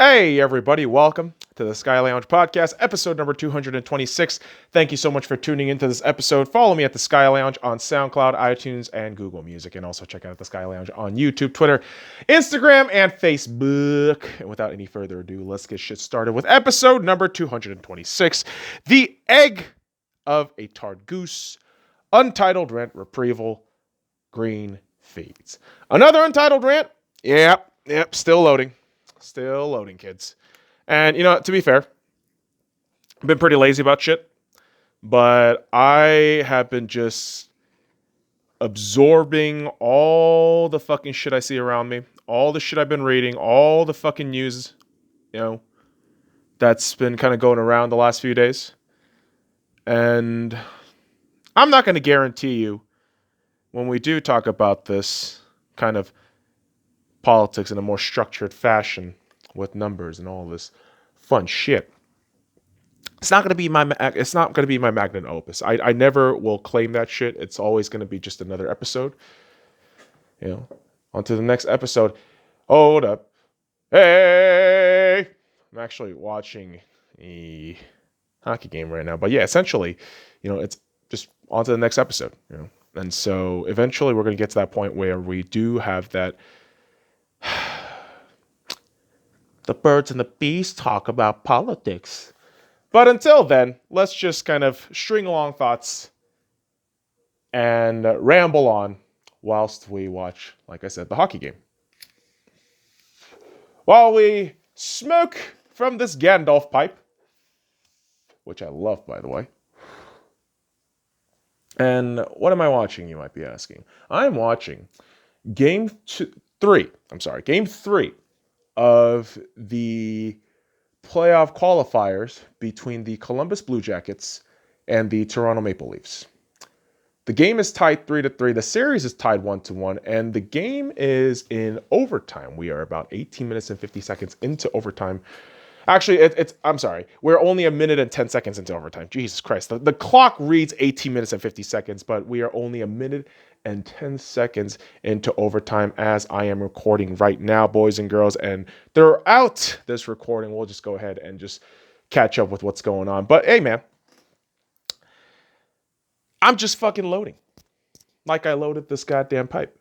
Hey, everybody, welcome to the SC.Y podcast, episode number 226. Thank you so much for tuning into this episode. Follow me at the SC.Y on SoundCloud, iTunes, and Google Music. And also check out the SC.Y on YouTube, Twitter, Instagram, and Facebook. And without any further ado, let's get shit started with episode number 226, The Egg of a Tarred Goose, Untitled Rant Retrieval, Green Feeds. Another untitled rant? Yep, still loading. Still loading, kids. And, to be fair, I've been pretty lazy about shit, but I have been just absorbing all the fucking shit I see around me, all the shit I've been reading, all the fucking news, that's been kind of going around the last few days. And I'm not going to guarantee you when we do talk about this kind of politics in a more structured fashion with numbers and all this fun shit, it's not going to be my magnum opus. I never will claim that shit. It's always going to be just another episode. On to the next episode. Hold up. Hey, I'm actually watching a hockey game right now. But yeah, essentially, it's just on to the next episode. And so eventually we're going to get to that point where we do have that. The birds and the bees talk about politics. But until then, let's just kind of string along thoughts and ramble on whilst we watch, like I said, the hockey game. While we smoke from this Gandalf pipe, which I love, by the way. And what am I watching, you might be asking? I'm watching Game 3 of the playoff qualifiers between the Columbus Blue Jackets and the Toronto Maple Leafs. The game is tied 3-3. The series is tied 1-1, and the game is in overtime. We are about 18 minutes and 50 seconds into overtime. Actually, I'm sorry. We're only a minute and 10 seconds into overtime. Jesus Christ. The clock reads 18 minutes and 50 seconds, but we are only a minute and 10 seconds into overtime as I am recording right now, boys and girls. And throughout this recording, we'll just go ahead and just catch up with what's going on. But hey, man, I'm just fucking loading. Like I loaded this goddamn pipe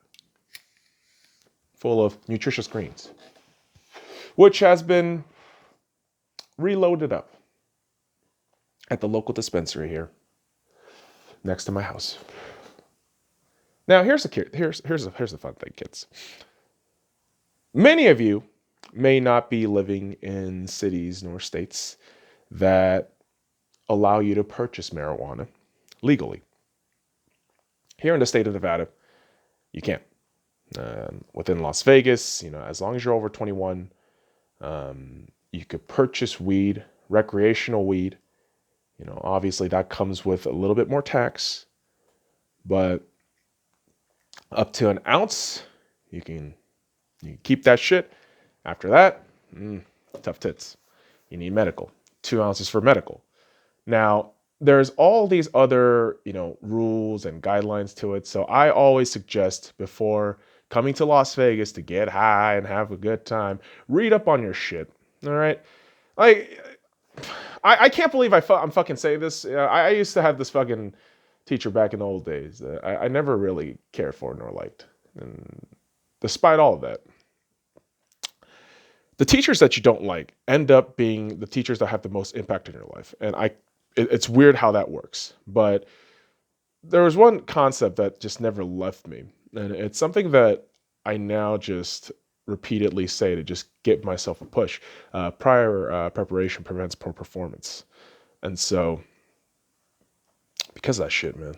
full of nutritious greens, which has been reloaded up at the local dispensary here next to my house. Now, here's the fun thing, kids. Many of you may not be living in cities nor states that allow you to purchase marijuana legally. Here in the state of Nevada, you can. Within Las Vegas, as long as you're over 21, you could purchase weed, recreational weed. Obviously that comes with a little bit more tax, but up to an ounce, you can keep that shit. After that, tough tits. You need medical. 2 ounces for medical. Now, there's all these other, rules and guidelines to it. So I always suggest before coming to Las Vegas to get high and have a good time, read up on your shit. All right. I can't believe I'm fucking saying this. I used to have this fucking teacher back in the old days that I never really cared for nor liked. And despite all of that, the teachers that you don't like end up being the teachers that have the most impact in your life. And it's weird how that works. But there was one concept that just never left me. And it's something that I now just repeatedly say to just give myself a push. Prior preparation prevents poor performance. And so, because of that shit, man,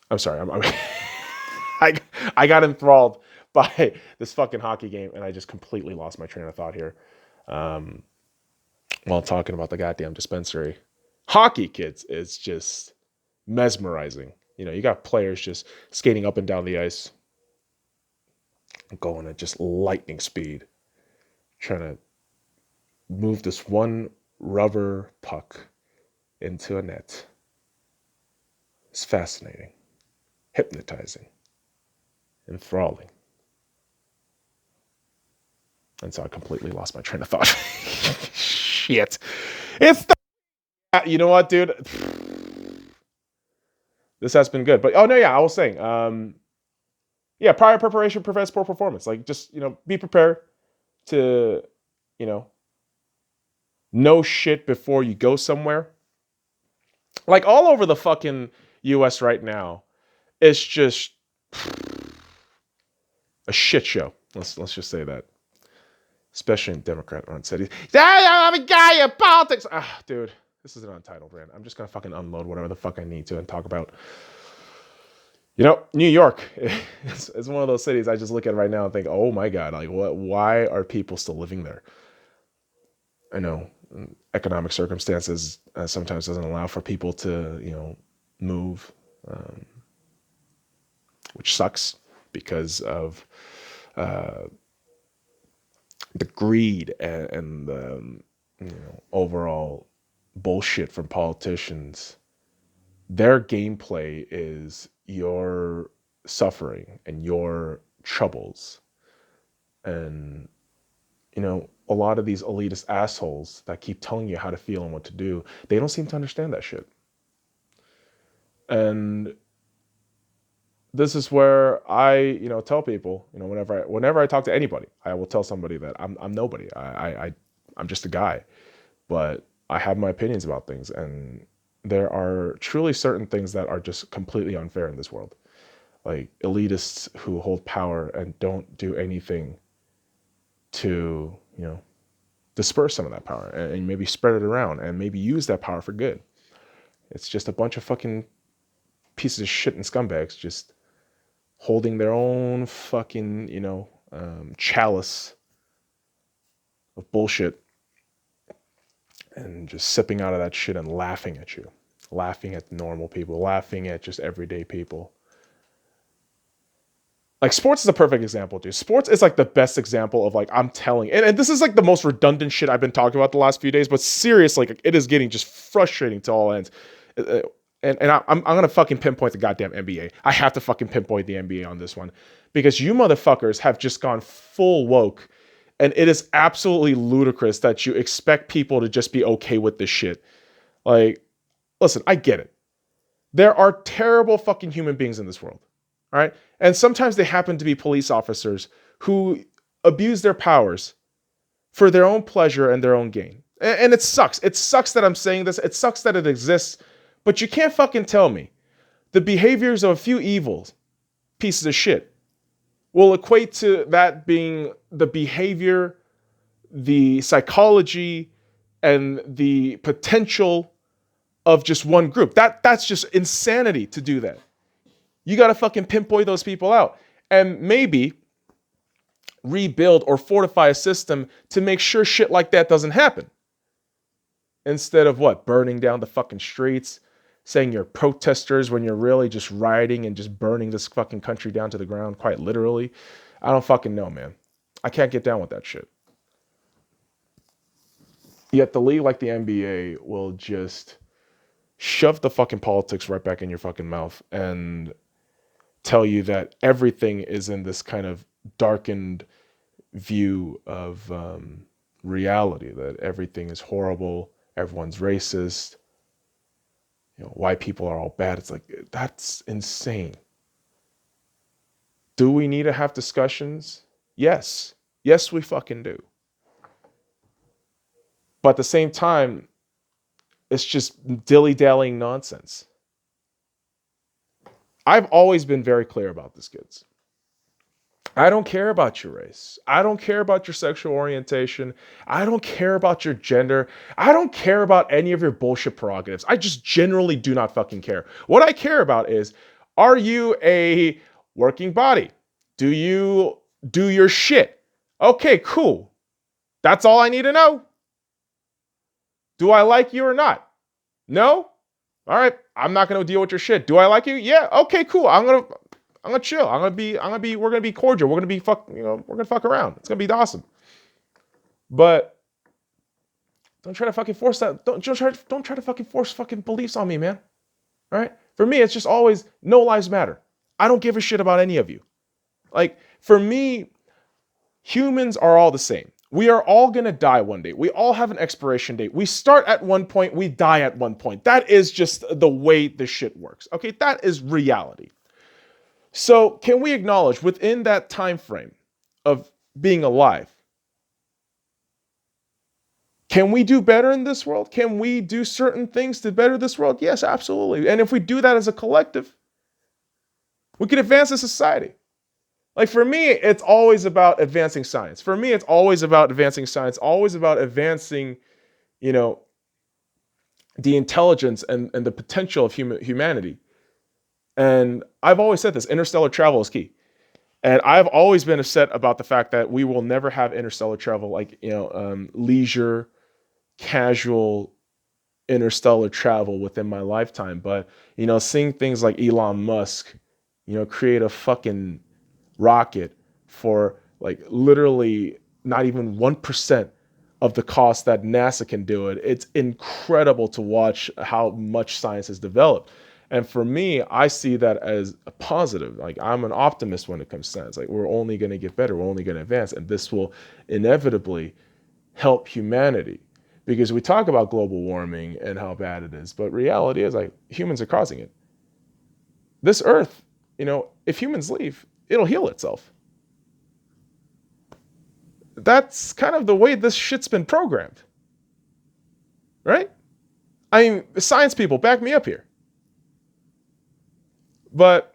I'm sorry, I got enthralled by this fucking hockey game, and I just completely lost my train of thought here. While talking about the goddamn dispensary. Hockey, kids, is just mesmerizing. You got players just skating up and down the ice, going at just lightning speed, trying to move this one rubber puck into a net. It's fascinating, hypnotizing, enthralling. And so I completely lost my train of thought. Shit. It's the... You know what, dude? This has been good. But, oh, no, yeah, I was saying, yeah, prior preparation prevents poor performance. Like, just, be prepared to, know shit before you go somewhere. Like, all over the fucking U.S. right now, it's just a shit show. Let's just say that. Especially in Democrat-run cities. I'm a guy in politics. Dude, this is an untitled rant. I'm just gonna fucking unload whatever the fuck I need to and talk about. New York is one of those cities I just look at right now and think, oh my god, like what? Why are people still living there? I know economic circumstances sometimes doesn't allow for people to move, which sucks because of the greed and the overall bullshit from politicians. Their gameplay is your suffering and your troubles. And, a lot of these elitist assholes that keep telling you how to feel and what to do, they don't seem to understand that shit. And this is where I, tell people, whenever I talk to anybody, I will tell somebody that I'm nobody. I'm just a guy, but I have my opinions about things, and there are truly certain things that are just completely unfair in this world. Like elitists who hold power and don't do anything to, disperse some of that power and maybe spread it around and maybe use that power for good. It's just a bunch of fucking pieces of shit and scumbags just holding their own fucking, chalice of bullshit and just sipping out of that shit and laughing at you, laughing at normal people, laughing at just everyday people. Like sports is a perfect example, dude. Sports is like the best example of like, I'm telling, and this is like the most redundant shit I've been talking about the last few days, but seriously, like, it is getting just frustrating to all ends. And I'm going to fucking pinpoint the goddamn NBA. I have to fucking pinpoint the NBA on this one because you motherfuckers have just gone full woke, and it is absolutely ludicrous that you expect people to just be okay with this shit. Like, listen, I get it. There are terrible fucking human beings in this world. All right. And sometimes they happen to be police officers who abuse their powers for their own pleasure and their own gain. And it sucks. It sucks that I'm saying this. It sucks that it exists. But you can't fucking tell me the behaviors of a few evil pieces of shit will equate to that being the behavior, the psychology, and the potential of just one group. That's just insanity to do that. You got to fucking pinpoint those people out and maybe rebuild or fortify a system to make sure shit like that doesn't happen. Instead of what? Burning down the fucking streets, saying you're protesters when you're really just rioting and just burning this fucking country down to the ground, quite literally. I don't fucking know, man. I can't get down with that shit. Yet the league like the NBA will just shove the fucking politics right back in your fucking mouth and tell you that everything is in this kind of darkened view of reality, that everything is horrible, everyone's racist, white people are all bad. It's like, that's insane. Do we need to have discussions? Yes. Yes, we fucking do. But at the same time, it's just dilly-dallying nonsense. I've always been very clear about this, kids. I don't care about your race. I don't care about your sexual orientation. I don't care about your gender. I don't care about any of your bullshit prerogatives. I just generally do not fucking care. What I care about is, are you a working body? Do you do your shit? Okay, cool. That's all I need to know. Do I like you or not? No? All right, I'm not going to deal with your shit. Do I like you? Yeah. Okay, cool. I'm going to chill. We're going to be cordial. We're going to be we're going to fuck around. It's going to be awesome. But don't try to fucking force that. Don't try to fucking force fucking beliefs on me, man. All right? For me, it's just always no lives matter. I don't give a shit about any of you. Like, for me, Humans are all the same. We are all going to die one day. We all have an expiration date. We start at one point, we die at one point. That is just the way this shit works. Okay, that is reality. So, can we acknowledge within that time frame of being alive, can we do better in this world? Can we do certain things to better this world? Yes, absolutely. And if we do that as a collective, we can advance the society. Like for me, it's always about advancing science. For me, it's always about advancing science, always about advancing, you know, the intelligence and the potential of humanity. And I've always said this, interstellar travel is key. And I've always been upset about the fact that we will never have interstellar travel, like, leisure, casual interstellar travel within my lifetime. But, seeing things like Elon Musk, create a fucking rocket for like literally not even 1% of the cost that NASA can do it. It's incredible to watch how much science has developed. And for me, I see that as a positive. Like I'm an optimist when it comes to science. Like we're only going to get better. We're only going to advance. And this will inevitably help humanity, because we talk about global warming and how bad it is. But reality is like humans are causing it. This earth, if humans leave, it'll heal itself. That's kind of the way this shit's been programmed. Right? I mean, science people, back me up here. But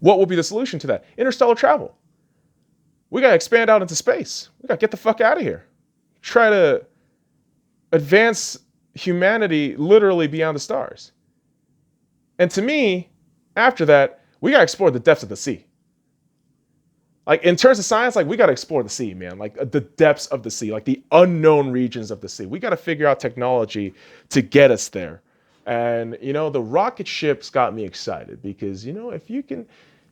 what will be the solution to that? Interstellar travel. We got to expand out into space. We got to get the fuck out of here. Try to advance humanity literally beyond the stars. And to me, after that, we got to explore the depths of the sea. Like in terms of science, like we got to explore the sea, man. Like the depths of the sea, like the unknown regions of the sea. We got to figure out technology to get us there. And, the rocket ships got me excited because, if you can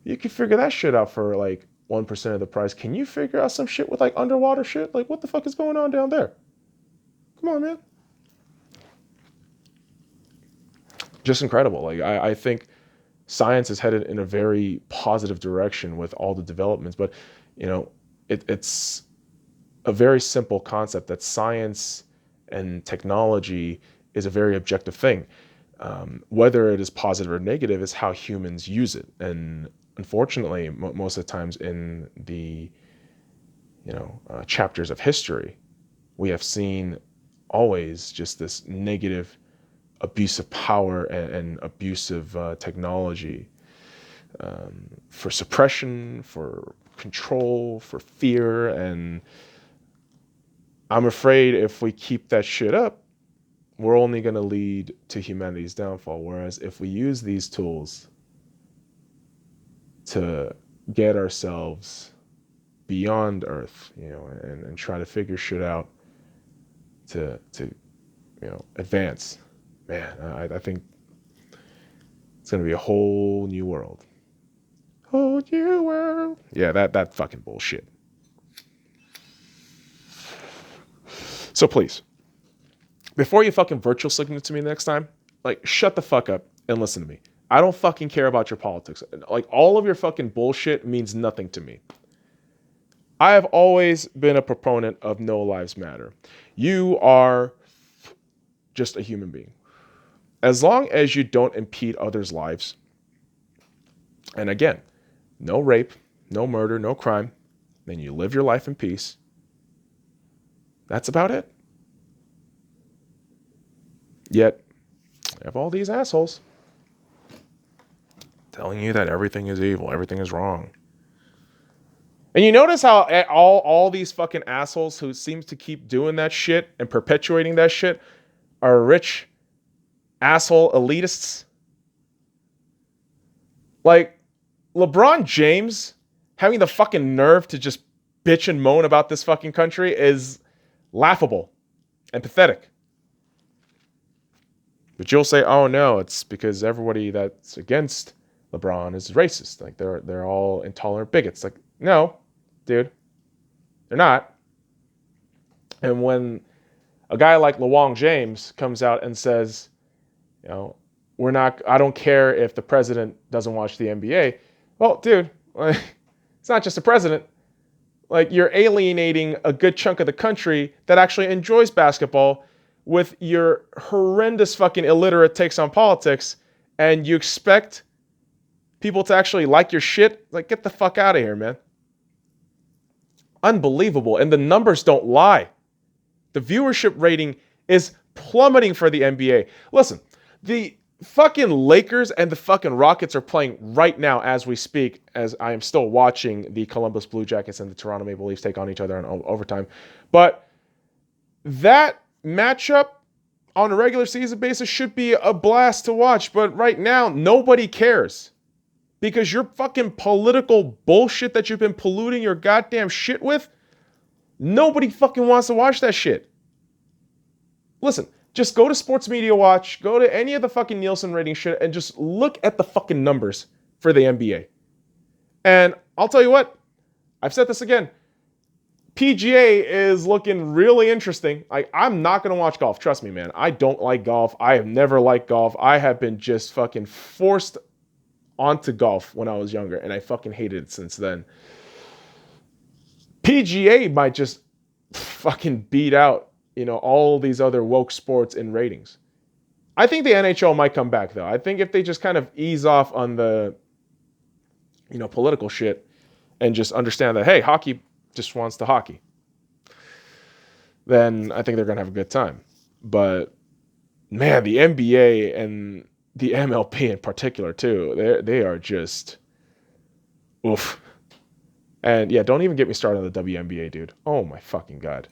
figure that shit out for like 1% of the price, can you figure out some shit with like underwater shit? Like what the fuck is going on down there? Come on, man. Just incredible. Like I think science is headed in a very positive direction with all the developments, but it's a very simple concept that science and technology is a very objective thing. Whether it is positive or negative is how humans use it. And unfortunately, most of the times in the chapters of history, we have seen always just this negative abuse of power and abuse of technology for suppression, for control, for fear. And I'm afraid if we keep that shit up, we're only going to lead to humanity's downfall. Whereas if we use these tools to get ourselves beyond Earth, and try to figure shit out to advance, man, I think it's going to be a whole new world. Whole new world. Yeah, that fucking bullshit. So please, before you fucking virtual signal to me next time, like shut the fuck up and listen to me. I don't fucking care about your politics. Like all of your fucking bullshit means nothing to me. I have always been a proponent of no lives matter. You are just a human being. As long as you don't impede others' lives, and again, no rape, no murder, no crime, then you live your life in peace. That's about it. Yet, I have all these assholes telling you that everything is evil, everything is wrong. And you notice how all these fucking assholes who seems to keep doing that shit and perpetuating that shit are rich asshole elitists? Like LeBron James having the fucking nerve to just bitch and moan about this fucking country is laughable and pathetic. But you'll say, oh no, it's because everybody that's against LeBron is racist. Like they're all intolerant bigots. Like, no, dude, they're not. And when a guy like LeBron James comes out and says, I don't care if the president doesn't watch the NBA. Well, dude, It's not just the president. Like, you're alienating a good chunk of the country that actually enjoys basketball with your horrendous fucking illiterate takes on politics, and you expect people to actually like your shit? Like, get the fuck out of here, man. Unbelievable. And the numbers don't lie. The viewership rating is plummeting for the NBA. Listen, the fucking Lakers and the fucking Rockets are playing right now as we speak, as I am still watching the Columbus Blue Jackets and the Toronto Maple Leafs take on each other in overtime. But that matchup on a regular season basis should be a blast to watch. But right now, nobody cares. Because your fucking political bullshit that you've been polluting your goddamn shit with, nobody fucking wants to watch that shit. Listen, just go to Sports Media Watch, go to any of the fucking Nielsen rating shit, and just look at the fucking numbers for the NBA. And I'll tell you what, I've said this again, PGA is looking really interesting. I'm not going to watch golf. Trust me, man. I don't like golf. I have never liked golf. I have been just fucking forced onto golf when I was younger, and I fucking hated it since then. PGA might just fucking beat out, all these other woke sports in ratings. I think the NHL might come back, though. I think if they just kind of ease off on the, political shit and just understand that, hey, hockey just wants to hockey, then I think they're going to have a good time. But, man, the NBA and the MLB in particular, too, they are just, oof. And, yeah, don't even get me started on the WNBA, dude. Oh, my fucking God.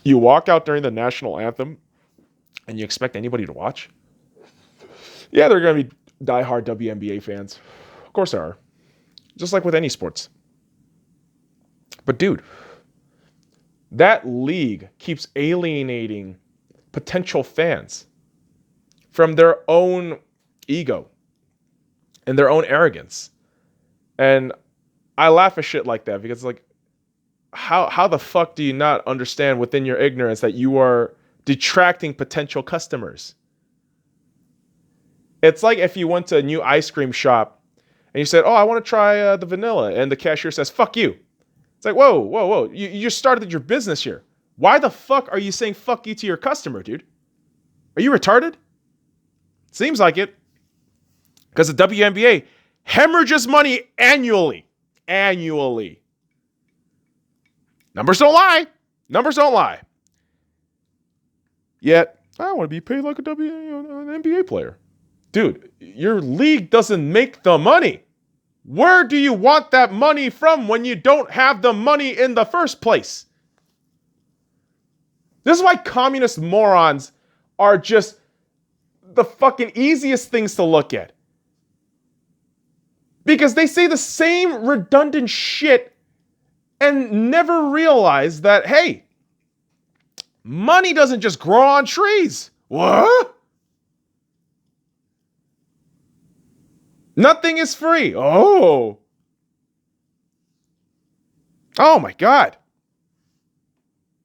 You walk out during the national anthem and you expect anybody to watch? Yeah, they're going to be diehard WNBA fans. Of course there are. Just like with any sports. But dude, that league keeps alienating potential fans from their own ego and their own arrogance. And I laugh at shit like that because, like, how the fuck do you not understand within your ignorance that you are detracting potential customers? It's like if you went to a new ice cream shop and you said, oh, I want to try the vanilla. And the cashier says, fuck you. It's like, whoa. You just started your business here. Why the fuck are you saying fuck you to your customer, dude? Are you retarded? Seems like it. Because the WNBA hemorrhages money annually. Annually. Numbers don't lie. Yet, I want to be paid like an NBA player. Dude, your league doesn't make the money. Where do you want that money from when you don't have the money in the first place? This is why communist morons are just the fucking easiest things to look at. Because they say the same redundant shit and never realize that, hey, money doesn't just grow on trees. What? Nothing is free. Oh my God.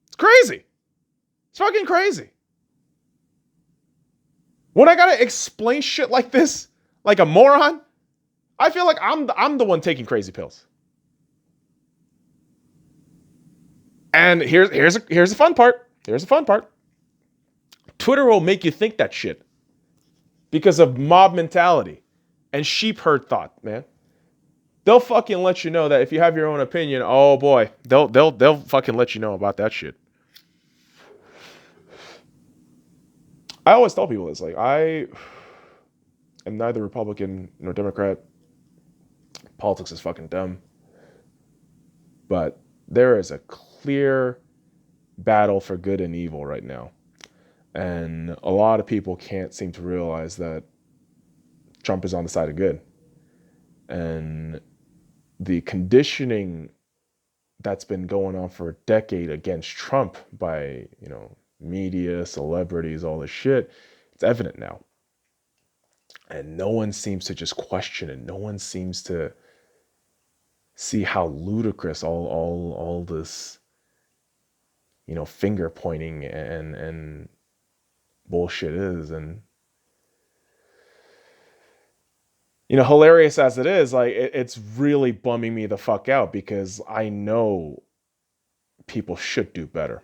It's crazy. It's fucking crazy. When I gotta explain shit like this, like a moron, I feel like I'm the one taking crazy pills. And here's the fun part. Here's the fun part. Twitter will make you think that shit because of mob mentality and sheep herd thought, man. They'll fucking let you know that if you have your own opinion, oh boy, they'll fucking let you know about that shit. I always tell people this, like, I am neither Republican nor Democrat. Politics is fucking dumb. But there is a clear battle for good and evil right now. And a lot of people can't seem to realize that Trump is on the side of good. And the conditioning that's been going on for a decade against Trump by, media, celebrities, all this shit, it's evident now. And no one seems to just question it. No one seems to see how ludicrous all this, finger pointing and bullshit is. And Hilarious as it is, like it's really bumming me the fuck out because I know people should do better,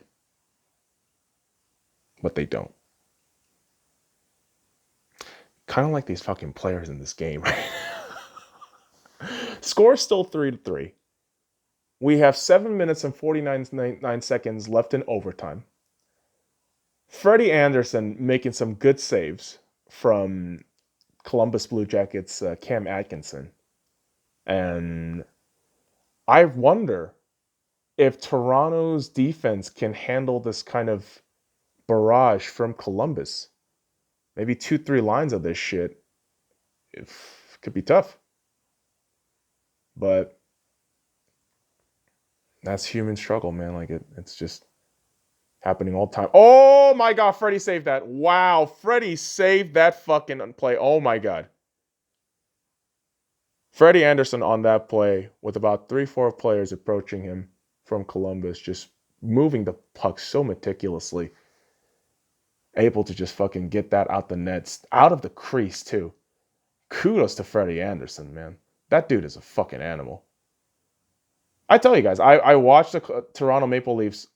but they don't. Kind of like these fucking players in this game. Score still 3-3. We have 7 minutes and 49 seconds left in overtime. Freddie Anderson making some good saves from Columbus Blue Jackets Cam Atkinson. And I wonder if Toronto's defense can handle this kind of barrage from Columbus. Maybe 2-3 lines of this shit. It could be tough. But that's human struggle, man. Like it's just happening all the time. Oh my God, Freddie saved that. Wow, Freddie saved that fucking play. Oh my God. Freddie Anderson on that play with about 3-4 players approaching him from Columbus, just moving the puck so meticulously. Able to just fucking get that out the nets, out of the crease too. Kudos to Freddie Anderson, man. That dude is a fucking animal. I tell you guys, I watched the Toronto Maple Leafs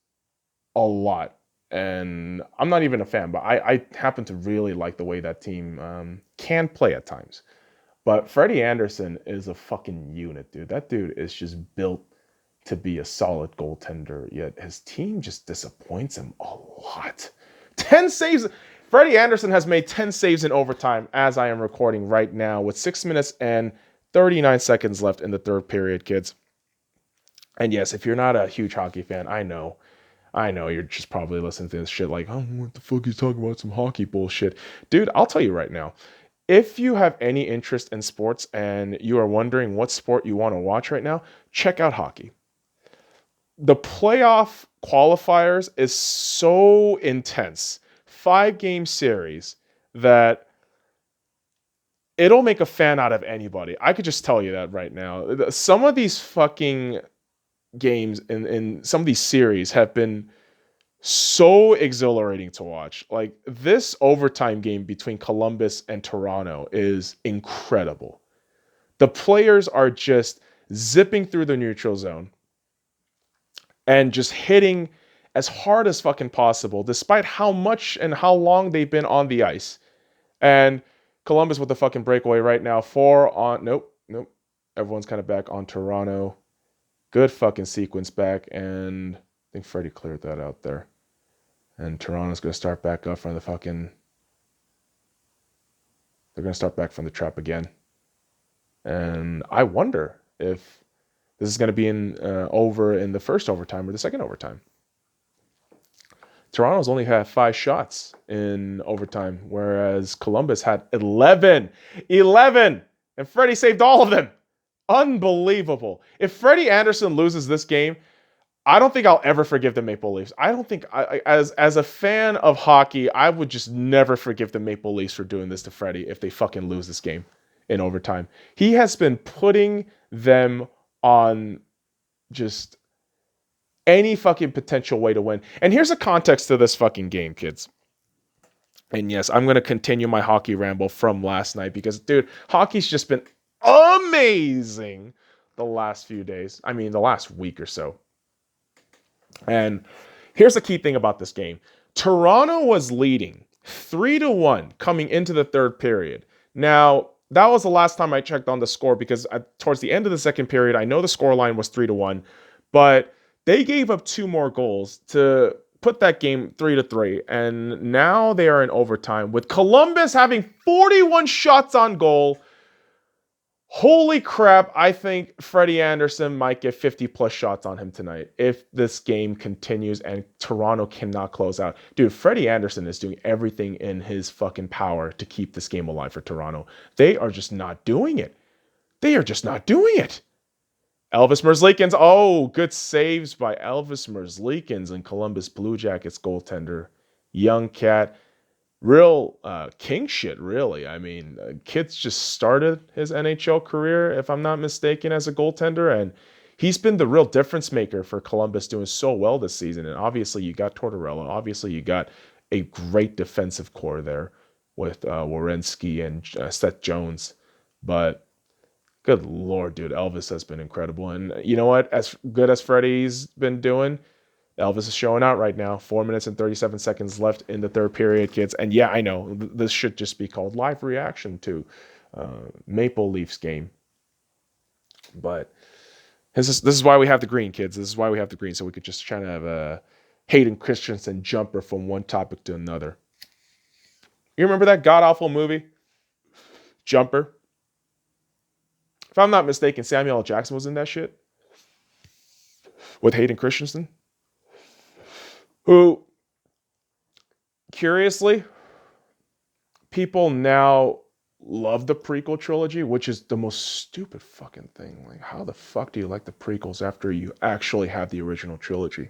a lot. And I'm not even a fan, but I happen to really like the way that team can play at times. But Freddie Anderson is a fucking unit, dude. That dude is just built to be a solid goaltender, yet his team just disappoints him a lot. 10 saves. Freddie Anderson has made 10 saves in overtime as I am recording right now with 6 minutes and 39 seconds left in the third period, kids. And yes, if you're not a huge hockey fan, I know you're just probably listening to this shit like, oh, what the fuck are you talking about? Some hockey bullshit. Dude, I'll tell you right now. If you have any interest in sports and you are wondering what sport you want to watch right now, check out hockey. The playoff qualifiers is so intense. 5-game series that it'll make a fan out of anybody. I could just tell you that right now. Some of these fucking games in some of these series have been so exhilarating to watch. Like this overtime game between Columbus and Toronto is incredible. The players are just zipping through the neutral zone and just hitting as hard as fucking possible, despite how much and how long they've been on the ice. And Columbus with the fucking breakaway right now. Nope. Everyone's kind of back on Toronto. Good fucking sequence back, and I think Freddie cleared that out there. And Toronto's going to start back up from the fucking... They're going to start back from the trap again. And I wonder if this is going to be over in the first overtime or the second overtime. Toronto's only had 5 shots in overtime, whereas Columbus had 11! 11! And Freddie saved all of them! Unbelievable. If Freddie Anderson loses this game, I don't think I'll ever forgive the Maple Leafs. I don't think, as a fan of hockey, I would just never forgive the Maple Leafs for doing this to Freddie if they fucking lose this game in overtime. He has been putting them on just any fucking potential way to win. And here's the context to this fucking game, kids. And yes, I'm going to continue my hockey ramble from last night because, dude, hockey's just been amazing the last few days. I mean, the last week or so. And here's the key thing about this game. Toronto was leading 3-1 coming into the third period. Now, that was the last time I checked on the score because towards the end of the second period, I know the score line was 3-1, but they gave up 2 more goals to put that game 3-3. And now they are in overtime with Columbus having 41 shots on goal. Holy crap, I think Freddie Anderson might get 50 plus shots on him tonight if this game continues and Toronto cannot close out. Dude, Freddie Anderson is doing everything in his fucking power to keep this game alive for Toronto. They are just not doing it. Elvis Merzlikins, good saves by Elvis Merzlikins and Columbus Blue Jackets goaltender. Young cat. Real king shit, really. I mean, kid's just started his NHL career, if I'm not mistaken, as a goaltender, and he's been the real difference maker for Columbus doing so well this season. And obviously, you got Tortorella. Obviously, you got a great defensive core there with Werenski and Seth Jones. But good Lord, dude, Elvis has been incredible. And you know what? As good as Freddie's been doing, Elvis is showing out right now. 4 minutes and 37 seconds left in the third period, kids. And yeah, I know this should just be called live reaction to Maple Leafs game. But this is why we have the green, kids. This is why we have the green, so we could just try to have a Hayden Christensen jumper from one topic to another. You remember that god-awful movie, Jumper? If I'm not mistaken, Samuel L. Jackson was in that shit with Hayden Christensen, who, curiously, people now love the prequel trilogy, which is the most stupid fucking thing. Like, how the fuck do you like the prequels after you actually have the original trilogy?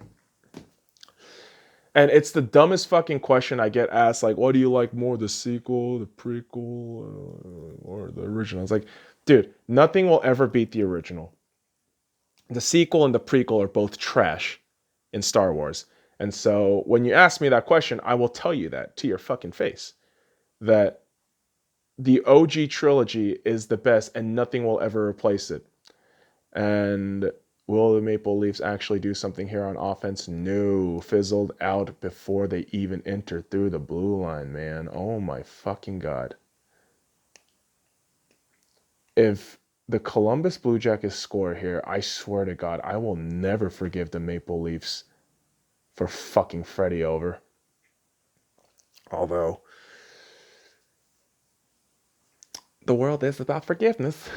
And it's the dumbest fucking question I get asked, like, what do you like more, the sequel, the prequel, or the original? It's like, dude, nothing will ever beat the original. The sequel and the prequel are both trash in Star Wars. And so when you ask me that question, I will tell you that to your fucking face. That the OG trilogy is the best and nothing will ever replace it. And will the Maple Leafs actually do something here on offense? No. Fizzled out before they even entered through the blue line, man. Oh my fucking God. If the Columbus Blue Jackets score here, I swear to God, I will never forgive the Maple Leafs for fucking Freddie over. Although, the world is about forgiveness.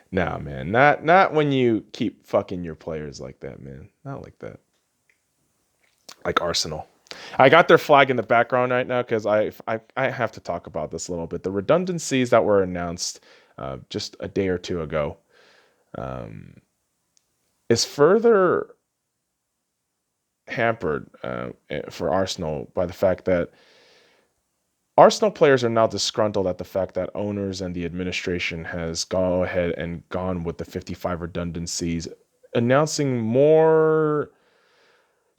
Nah, man, not when you keep fucking your players like that, man. Not like that. Like Arsenal. I got their flag in the background right now because I have to talk about this a little bit. The redundancies that were announced just a day or two ago is further hampered for Arsenal by the fact that Arsenal players are now disgruntled at the fact that owners and the administration has gone ahead and gone with the 55 redundancies, announcing more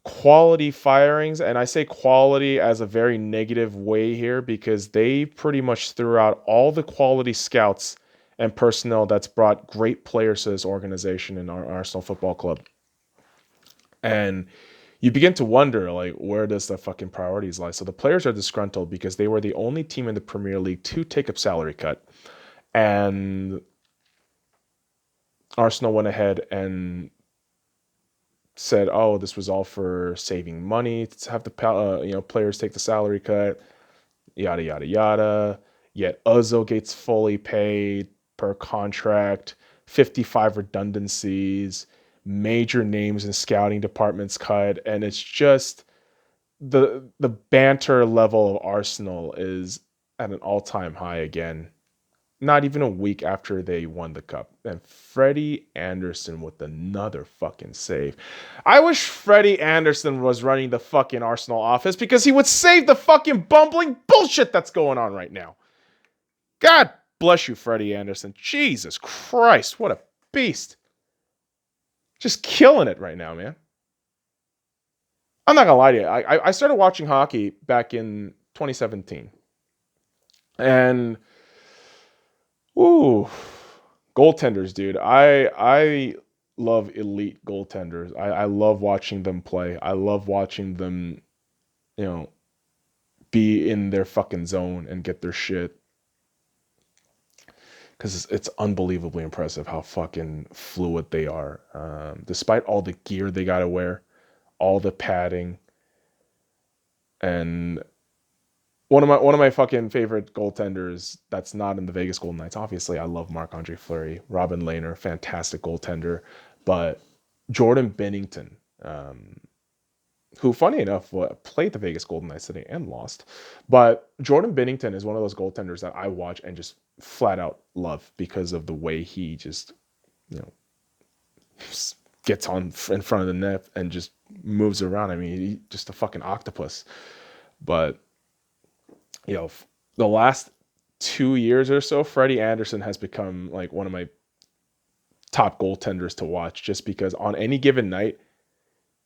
quality firings. And I say quality as a very negative way here because they pretty much threw out all the quality scouts and personnel that's brought great players to this organization in our Arsenal Football Club. And you begin to wonder, like, where does the fucking priorities lie? So the players are disgruntled because they were the only team in the Premier League to take a salary cut. And Arsenal went ahead and said, oh, this was all for saving money to have the players take the salary cut, yada, yada, yada. Yet Ozil gets fully paid per contract, 55 redundancies, major names in scouting departments cut, and it's just the banter level of Arsenal is at an all-time high again. Not even a week after they won the cup. And Freddie Anderson with another fucking save. I wish Freddie Anderson was running the fucking Arsenal office because he would save the fucking bumbling bullshit that's going on right now. God bless you, Freddie Anderson. Jesus Christ, what a beast. Just killing it right now, man. I'm not gonna lie to you. I started watching hockey back in 2017. And ooh, goaltenders, dude. I love elite goaltenders. I love watching them play. I love watching them, be in their fucking zone and get their shit. Because it's unbelievably impressive how fucking fluid they are. Despite all the gear they gotta wear, all the padding, and one of my fucking favorite goaltenders that's not in the Vegas Golden Knights. Obviously, I love Marc-Andre Fleury, Robin Lehner, fantastic goaltender, but Jordan Binnington, who, funny enough, played the Vegas Golden Knights today and lost. But Jordan Binnington is one of those goaltenders that I watch and just flat out love because of the way he just, gets on in front of the net and just moves around. I mean, he's just a fucking octopus. But the last 2 years or so, Freddie Anderson has become like one of my top goaltenders to watch just because on any given night,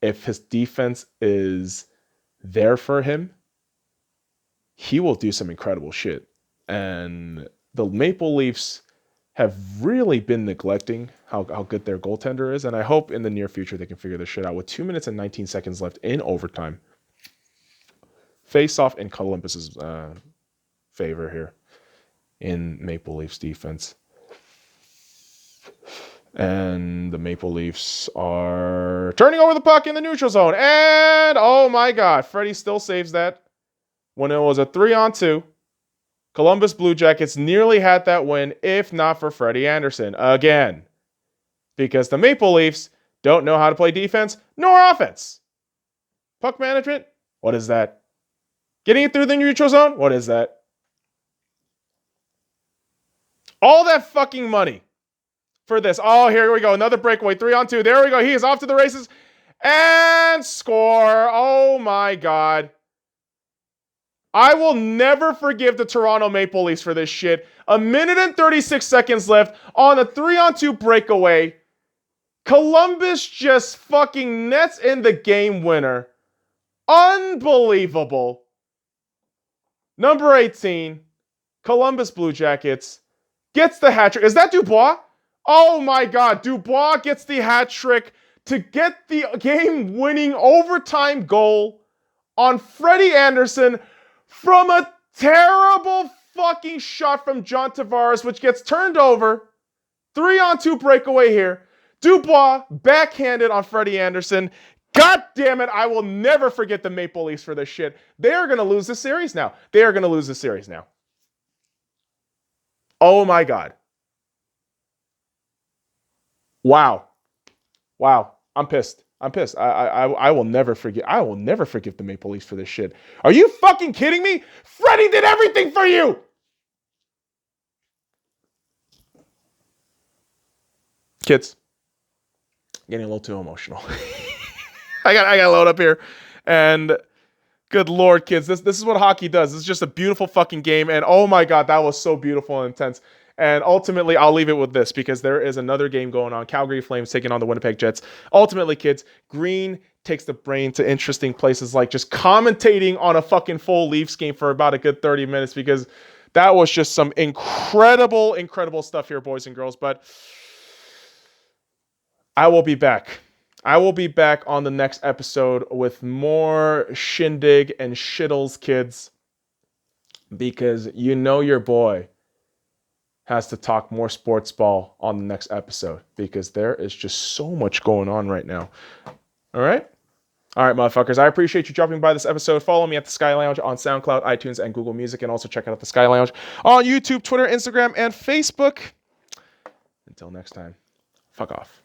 if his defense is there for him, he will do some incredible shit. And the Maple Leafs have really been neglecting how good their goaltender is. And I hope in the near future they can figure this shit out. With 2 minutes and 19 seconds left in overtime. Face off in Columbus's favor here in Maple Leafs defense. And the Maple Leafs are turning over the puck in the neutral zone. And, oh my God, Freddie still saves that when it was a 3-on-2. Columbus Blue Jackets nearly had that win if not for Freddie Andersen again. Because the Maple Leafs don't know how to play defense nor offense. Puck management? What is that? Getting it through the neutral zone? What is that? All that fucking money for this. Oh, here we go. Another breakaway. 3-on-2. There we go. He is off to the races. And score. Oh my God. I will never forgive the Toronto Maple Leafs for this shit. 1 minute and 36 seconds left on a 3-on-2 breakaway. Columbus just fucking nets in the game winner. Unbelievable. Number 18, Columbus Blue Jackets gets the hat trick. Is that Dubois? Oh my God. Dubois gets the hat trick to get the game-winning overtime goal on Freddie Andersen from a terrible fucking shot from John Tavares, which gets turned over. 3-on-2 breakaway here. Dubois backhanded on Freddie Andersen. God damn it, I will never forget the Maple Leafs for this shit. They are going to lose the series now. They are going to lose the series now. Oh my God. Wow. I'm pissed. I will never forget. I will never forgive the Maple Leafs for this shit. Are you fucking kidding me? Freddie did everything for you. Kids, getting a little too emotional. I got to load up here. And good Lord, kids, this is what hockey does. This is just a beautiful fucking game. And oh my God, that was so beautiful and intense. And ultimately, I'll leave it with this because there is another game going on. Calgary Flames taking on the Winnipeg Jets. Ultimately, kids, Green takes the brain to interesting places like just commentating on a fucking full Leafs game for about a good 30 minutes because that was just some incredible stuff here, boys and girls. But I will be back. I will be back on the next episode with more shindig and shittles, kids, because you know your boy has to talk more sports ball on the next episode because there is just so much going on right now. All right, motherfuckers. I appreciate you dropping by this episode. Follow me at the Sky Lounge on SoundCloud, iTunes, and Google Music, and also check out the Sky Lounge on YouTube, Twitter, Instagram, and Facebook. Until next time, fuck off.